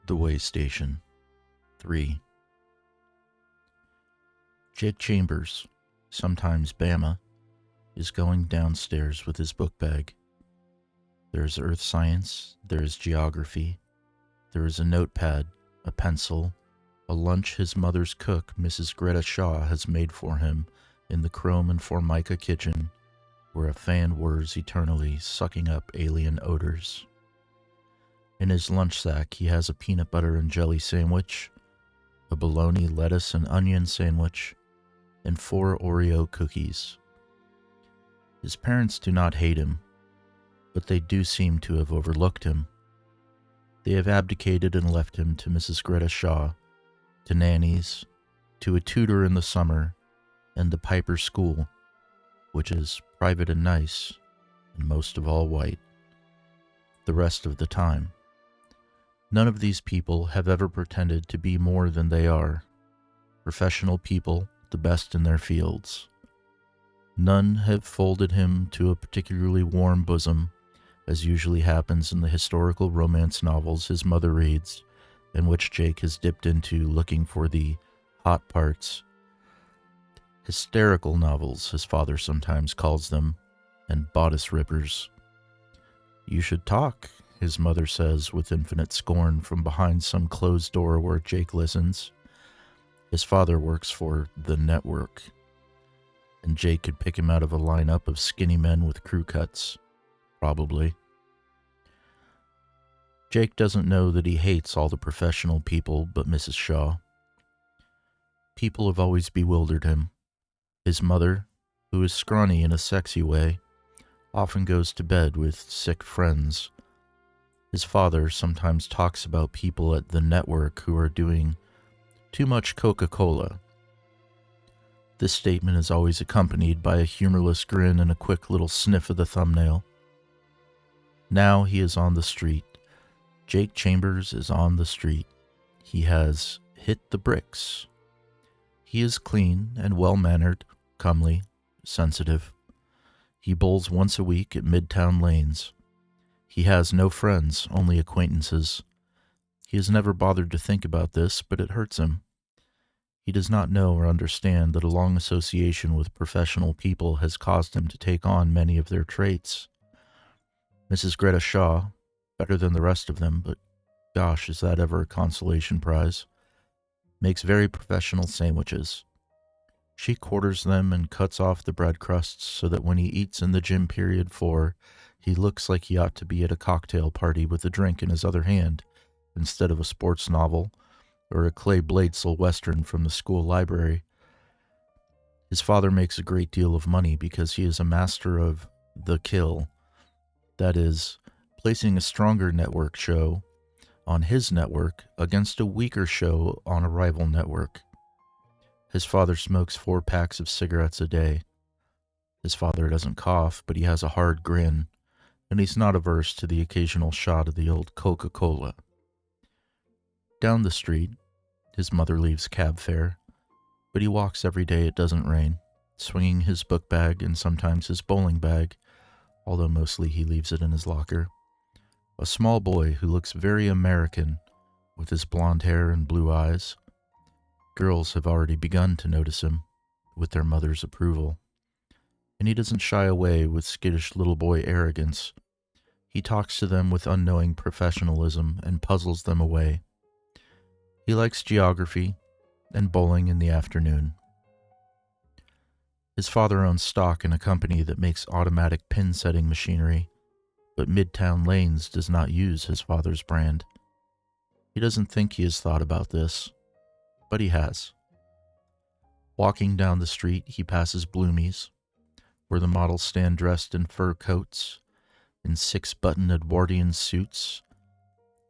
The Waystation III. Jake Chambers, sometimes Bama, is going downstairs with his book bag. There is earth science, there is geography, there is a notepad, a pencil, a lunch his mother's cook, Mrs. Greta Shaw, has made for him in the chrome and formica kitchen, where a fan whirs eternally, sucking up alien odors. In his lunch sack, he has a peanut butter and jelly sandwich, a bologna, lettuce, and onion sandwich, and 4 Oreo cookies. His parents do not hate him, but they do seem to have overlooked him. They have abdicated and left him to Mrs. Greta Shaw, to nannies, to a tutor in the summer, and the Piper School, which is private and nice, and most of all white, the rest of the time. None of these people have ever pretended to be more than they are. Professional people, the best in their fields. None have folded him to a particularly warm bosom, as usually happens in the historical romance novels his mother reads, and which Jake has dipped into looking for the hot parts. Hysterical novels, his father sometimes calls them, and bodice rippers. "You should talk," his mother says with infinite scorn from behind some closed door where Jake listens. His father works for the network, and Jake could pick him out of a lineup of skinny men with crew cuts. Probably. Jake doesn't know that he hates all the professional people but Mrs. Shaw. People have always bewildered him. His mother, who is scrawny in a sexy way, often goes to bed with sick friends. His father sometimes talks about people at the network who are doing too much Coca-Cola. This statement is always accompanied by a humorless grin and a quick little sniff of the thumbnail. Now he is on the street. Jake Chambers is on the street. He has hit the bricks. He is clean and well-mannered, comely, sensitive. He bowls once a week at Midtown Lanes. He has no friends, only acquaintances. He has never bothered to think about this, but it hurts him. He does not know or understand that a long association with professional people has caused him to take on many of their traits. Mrs. Greta Shaw, better than the rest of them, but gosh, is that ever a consolation prize, makes very professional sandwiches. She quarters them and cuts off the bread crusts so that when he eats in the gym period 4, he looks like he ought to be at a cocktail party with a drink in his other hand, instead of a sports novel or a Clay Bladesell Western from the school library. His father makes a great deal of money because he is a master of the kill. That is, placing a stronger network show on his network against a weaker show on a rival network. His father smokes 4 packs of cigarettes a day. His father doesn't cough, but he has a hard grin, and he's not averse to the occasional shot of the old Coca-Cola. Down the street, his mother leaves cab fare, but he walks every day it doesn't rain, swinging his book bag and sometimes his bowling bag, although mostly he leaves it in his locker. A small boy who looks very American with his blonde hair and blue eyes. Girls have already begun to notice him, with their mother's approval. And he doesn't shy away with skittish little boy arrogance. He talks to them with unknowing professionalism and puzzles them away. He likes geography and bowling in the afternoon. His father owns stock in a company that makes automatic pin-setting machinery, but Midtown Lanes does not use his father's brand. He doesn't think he has thought about this, but he has. Walking down the street, he passes Bloomie's, where the models stand dressed in fur coats, in 6-button Edwardian suits.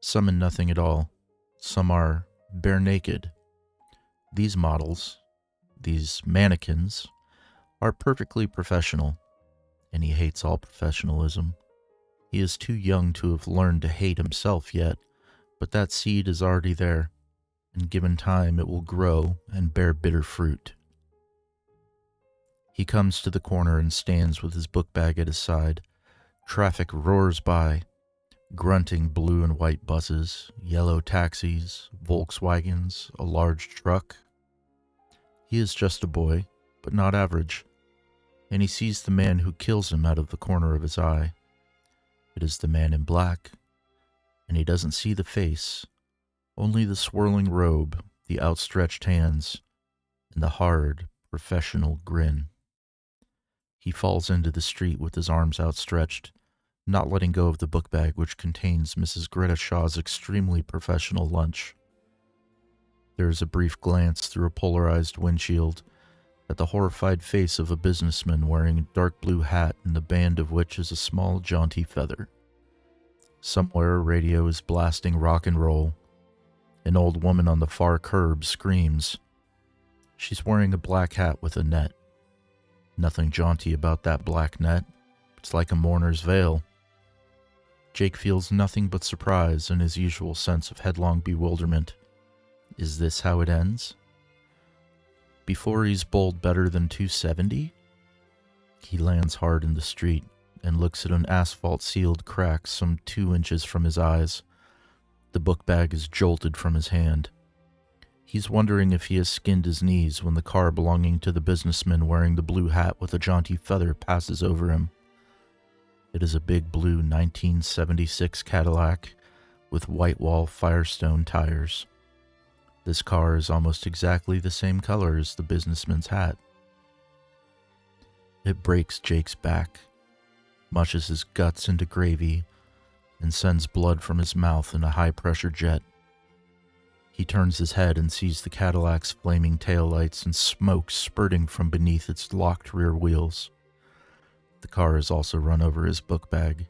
Some in nothing at all. Some are bare naked. These models, these mannequins, are perfectly professional, and he hates all professionalism. He is too young to have learned to hate himself yet, but that seed is already there, and given time it will grow and bear bitter fruit. He comes to the corner and stands with his book bag at his side. Traffic roars by. Grunting blue and white buses, yellow taxis, Volkswagens, a large truck. He is just a boy, but not average, and he sees the man who kills him out of the corner of his eye. It is the man in black, and he doesn't see the face, only the swirling robe, the outstretched hands, and the hard, professional grin. He falls into the street with his arms outstretched, not letting go of the book bag which contains Mrs. Greta Shaw's extremely professional lunch. There is a brief glance through a polarized windshield at the horrified face of a businessman wearing a dark blue hat in the band of which is a small jaunty feather. Somewhere a radio is blasting rock and roll. An old woman on the far curb screams. She's wearing a black hat with a net. Nothing jaunty about that black net. It's like a mourner's veil. Jake feels nothing but surprise and his usual sense of headlong bewilderment. Is this how it ends? Before he's bowled better than 270? He lands hard in the street and looks at an asphalt-sealed crack some 2 inches from his eyes. The book bag is jolted from his hand. He's wondering if he has skinned his knees when the car belonging to the businessman wearing the blue hat with a jaunty feather passes over him. It is a big blue 1976 Cadillac with white wall Firestone tires. This car is almost exactly the same color as the businessman's hat. It breaks Jake's back, mushes his guts into gravy, and sends blood from his mouth in a high-pressure jet. He turns his head and sees the Cadillac's flaming taillights and smoke spurting from beneath its locked rear wheels. The car has also run over his book bag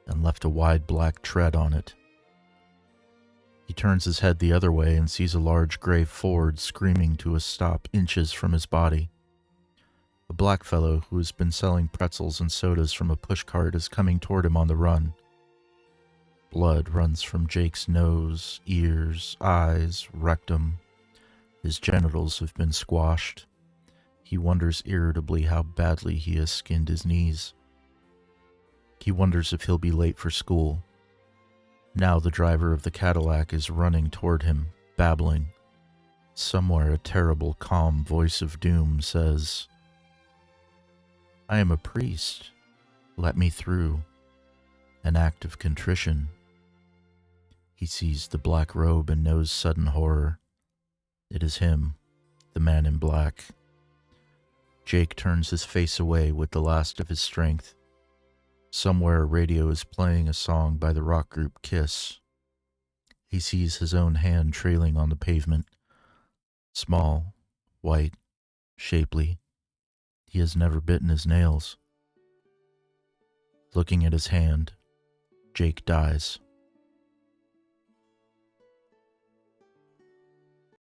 and left a wide black tread on it. He turns his head the other way and sees a large gray Ford screaming to a stop inches from his body. A black fellow who has been selling pretzels and sodas from a pushcart is coming toward him on the run. Blood runs from Jake's nose, ears, eyes, rectum. His genitals have been squashed. He wonders irritably how badly he has skinned his knees. He wonders if he'll be late for school. Now the driver of the Cadillac is running toward him, babbling. Somewhere a terrible, calm voice of doom says, "I am a priest. Let me through." An act of contrition. He sees the black robe and knows sudden horror. It is him, the man in black. Jake turns his face away with the last of his strength. Somewhere a radio is playing a song by the rock group Kiss. He sees his own hand trailing on the pavement. Small, white, shapely. He has never bitten his nails. Looking at his hand, Jake dies.